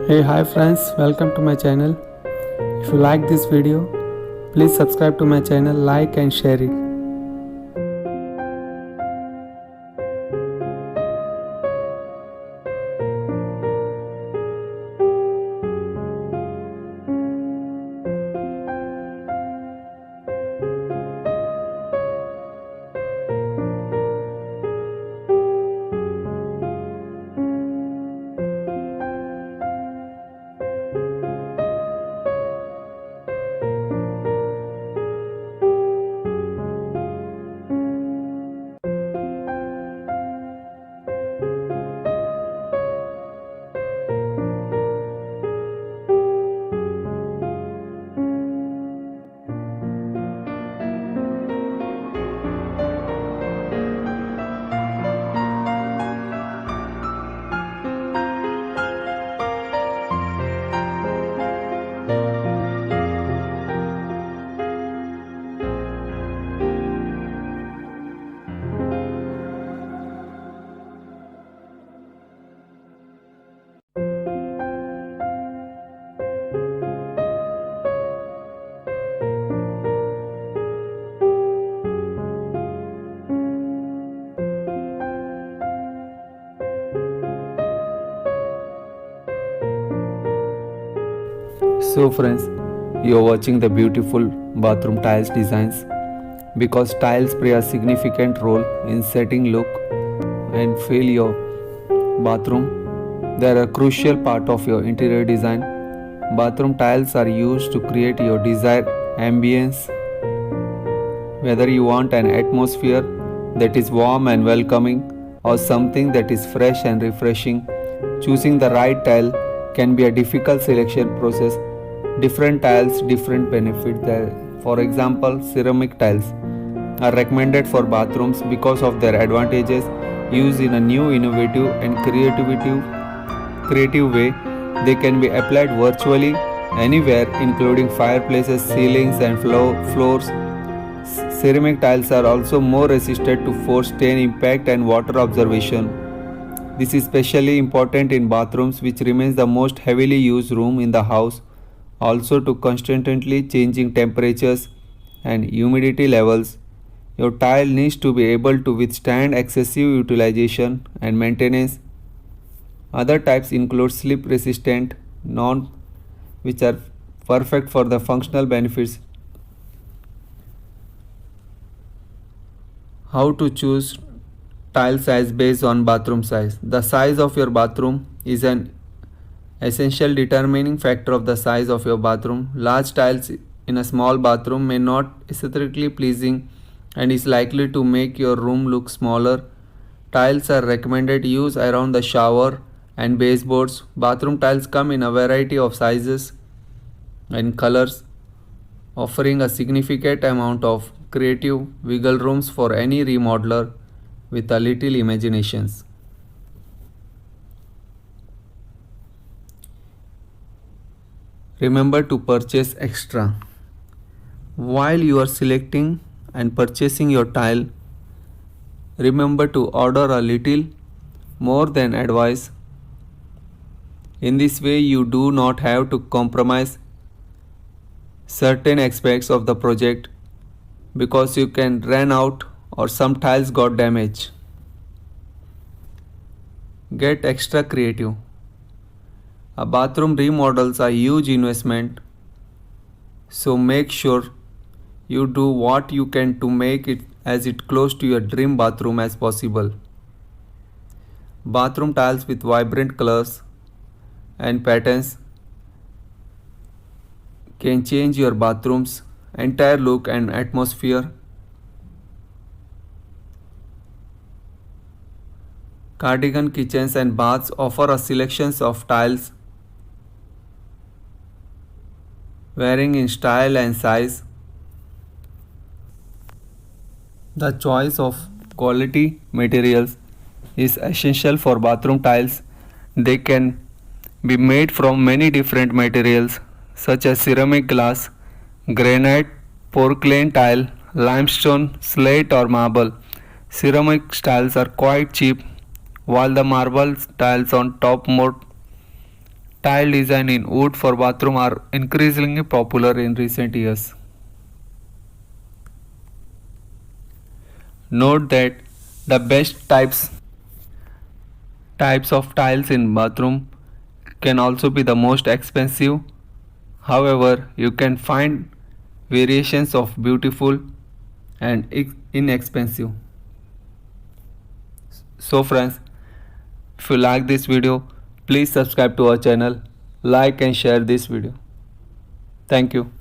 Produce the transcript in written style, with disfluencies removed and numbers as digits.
Hey, hi friends, welcome to my channel. If you like this video, please subscribe to my channel, like and share it. So friends, you are watching the beautiful bathroom tiles designs because tiles play a significant role in setting look and feel your bathroom. They are a crucial part of your interior design. Bathroom tiles are used to create your desired ambience. Whether you want an atmosphere that is warm and welcoming or something that is fresh and refreshing, choosing the right tile can be a difficult selection process. Different tiles, different benefits there. For example, ceramic tiles are recommended for bathrooms because of their advantages. Used in a new, innovative and creative way, they can be applied virtually anywhere, including fireplaces, ceilings and floors. Ceramic tiles are also more resistant to force, stain, impact and water absorption. This is especially important in bathrooms, which remains the most heavily used room in the house. Also, to constantly changing temperatures and humidity levels, your tile needs to be able to withstand excessive utilization and maintenance. Other types include slip resistant, non which are perfect for the functional benefits. How to choose tile size based on bathroom size. The size of your bathroom is an essential determining factor of the size of your bathroom. Large tiles in a small bathroom may not aesthetically pleasing and is likely to make your room look smaller. Tiles are recommended use around the shower and baseboards. Bathroom tiles come in a variety of sizes and colors, offering a significant amount of creative wiggle rooms for any remodeler with a little imaginations. Remember to purchase extra. While you are selecting and purchasing your tile, remember to order a little more than advice. In this way, you do not have to compromise certain aspects of the project because you can run out or some tiles got damaged. Get extra creative. A bathroom remodels are a huge investment, so make sure you do what you can to make it as close to your dream bathroom as possible. Bathroom tiles with vibrant colors and patterns can change your bathroom's entire look and atmosphere. Cardigan kitchens and baths offer a selection of tiles varying in style and size. The choice of quality materials is essential for bathroom tiles. They can be made from many different materials such as ceramic glass, granite, porcelain tile, limestone, slate or marble. Ceramic tiles are quite cheap while the marble tiles on top more tile design in wood for bathroom are increasingly popular in recent years. Note that the best types of tiles in bathroom can also be the most expensive. However, you can find variations of beautiful and inexpensive. So friends, if you like this video, please subscribe to our channel, like and share this video. Thank you.